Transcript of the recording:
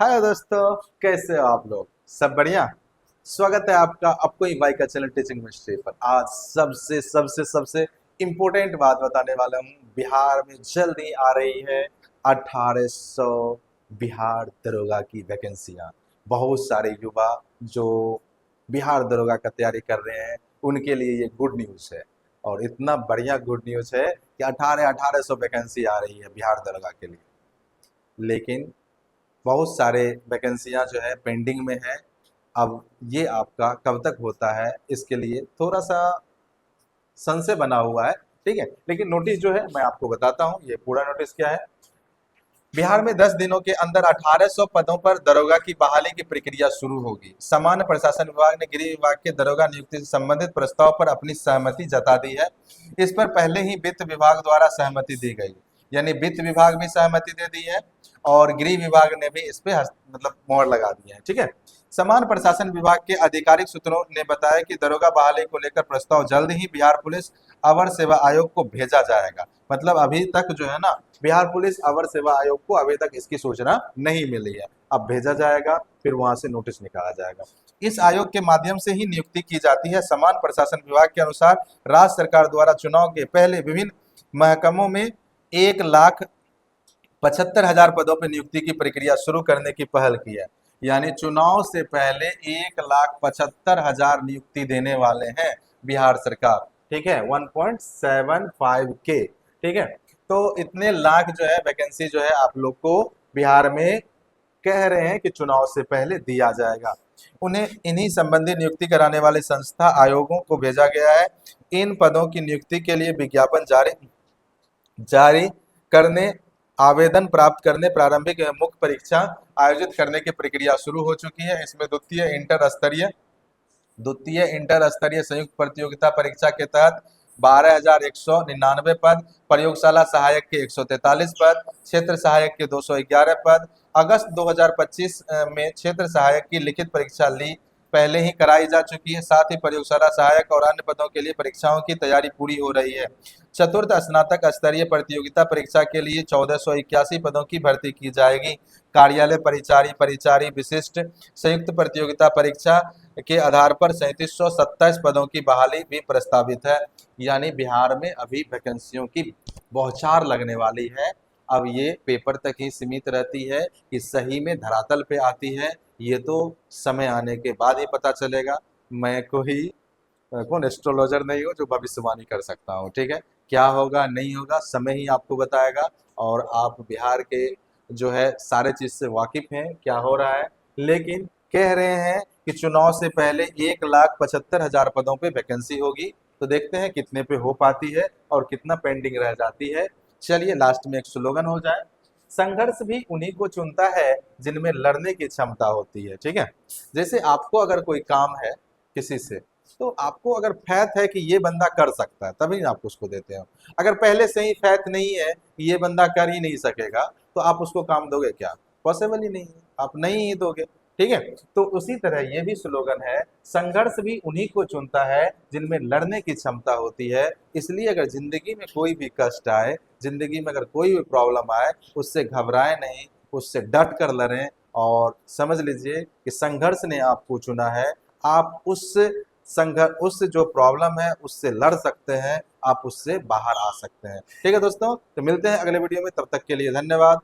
हाय दोस्तों, कैसे हो आप लोग? सब बढ़िया। स्वागत है आपका आपको ही भाई का चैनल टीचिंग मिस्ट्री पर। आज सबसे सबसे सबसे इम्पोर्टेंट बात बताने वाला हूँ। बिहार में जल्द ही आ रही है 1800 बिहार दरोगा की वैकेंसियाँ। बहुत सारे युवा जो बिहार दरोगा का तैयारी कर रहे हैं उनके लिए ये गुड न्यूज़ है। और इतना बढ़िया गुड न्यूज़ है कि 1800 वैकेंसी आ रही है बिहार दरोगा के लिए। लेकिन बहुत सारे वैकेंसियां जो है पेंडिंग में है। अब ये आपका कब तक होता है इसके लिए थोड़ा सा संशय बना हुआ है। ठीक है, लेकिन नोटिस जो है मैं आपको बताता हूँ। ये पूरा नोटिस क्या है। बिहार में 10 दिनों के अंदर 1800 पदों पर दरोगा की बहाली की प्रक्रिया शुरू होगी। सामान्य प्रशासन विभाग ने गृह विभाग के दरोगा नियुक्ति से संबंधित प्रस्ताव पर अपनी सहमति जता दी है। इस पर पहले ही वित्त विभाग द्वारा सहमति दी गई, यानी वित्त विभाग भी सहमति दे दी है और गृह विभाग ने भी इस पे मतलब मोहर लगा दी है। ठीक है। समान प्रशासन विभाग के आधिकारिक सूत्रों ने बताया कि दरोगा बहाली को लेकर प्रस्ताव जल्द ही बिहार पुलिस अवर सेवा आयोग को भेजा जाएगा। मतलब अभी तक जो है ना, बिहार पुलिस अवर सेवा आयोग को अभी तक इसकी सूचना नहीं मिली है। अब भेजा जाएगा, फिर वहां से नोटिस निकाला जाएगा। इस आयोग के माध्यम से ही नियुक्ति की जाती है। समान प्रशासन विभाग के अनुसार राज्य सरकार द्वारा चुनाव के पहले विभिन्न महकमों में 1,75,000 पदों पर नियुक्ति की प्रक्रिया शुरू करने की पहल की है। यानी चुनाव से पहले 1,75,000 नियुक्ति देने वाले हैं बिहार सरकार। ठीक है, 1.75 के। ठीक है, तो इतने लाख जो है वैकेंसी जो है आप लोग को बिहार में कह रहे हैं कि चुनाव से पहले दिया जाएगा। उन्हें इन्हीं संबंधी नियुक्ति कराने वाले संस्था आयोगों को भेजा गया है। इन पदों की नियुक्ति के लिए विज्ञापन जारी जारी करने, आवेदन प्राप्त करने, प्रारंभिक एवं मुख्य परीक्षा आयोजित करने की प्रक्रिया शुरू हो चुकी है। इसमें द्वितीय इंटर स्तरीय संयुक्त प्रतियोगिता परीक्षा के तहत 12,199 पद, प्रयोगशाला सहायक के 143 पद, क्षेत्र सहायक के 211 पद। अगस्त 2025 में क्षेत्र सहायक की लिखित परीक्षा ली पहले ही कराई जा चुकी है। साथ ही प्रयोगशाला सहायक और अन्य पदों के लिए परीक्षाओं की तैयारी पूरी हो रही है। चतुर्थ स्नातक स्तरीय प्रतियोगिता परीक्षा के लिए 1481 पदों की भर्ती की जाएगी। कार्यालय परिचारी, परिचारी विशिष्ट संयुक्त प्रतियोगिता परीक्षा के आधार पर 3727 पदों की बहाली भी प्रस्तावित है। यानी बिहार में अभी वैकेंसियों की बौछार लगने वाली है। अब ये पेपर तक ही सीमित रहती है कि सही में धरातल पे आती है, ये तो समय आने के बाद ही पता चलेगा। मैं कौन एस्ट्रोलॉजर नहीं हूँ जो भविष्यवाणी कर सकता हूँ। ठीक है, क्या होगा नहीं होगा समय ही आपको बताएगा। और आप बिहार के जो है सारे चीज से वाकिफ हैं क्या हो रहा है। लेकिन कह रहे हैं कि चुनाव से पहले 1,75,000 पदों पे वैकेंसी होगी। तो देखते हैं कितने पे हो पाती है और कितना पेंडिंग रह जाती है। चलिए लास्ट में एक स्लोगन हो जाए। संघर्ष भी उन्हीं को चुनता है जिनमें लड़ने की क्षमता होती है। ठीक है, जैसे आपको अगर कोई काम है किसी से, तो आपको अगर फैथ है कि ये बंदा कर सकता है तभी आप उसको देते हो। अगर पहले से ही फैथ नहीं है कि ये बंदा कर ही नहीं सकेगा, तो आप उसको काम दोगे क्या? पॉसिबल ही नहीं है, आप नहीं ही दोगे। ठीक है, तो उसी तरह ये भी स्लोगन है, संघर्ष भी उन्हीं को चुनता है जिनमें लड़ने की क्षमता होती है। इसलिए अगर जिंदगी में कोई भी कष्ट आए, जिंदगी में अगर कोई भी प्रॉब्लम आए, उससे घबराए नहीं, उससे डट कर लड़ें। और समझ लीजिए कि संघर्ष ने आपको चुना है। आप उस जो प्रॉब्लम है उससे लड़ सकते हैं, आप उससे बाहर आ सकते हैं। ठीक है दोस्तों, तो मिलते हैं अगले वीडियो में, तब तक के लिए धन्यवाद।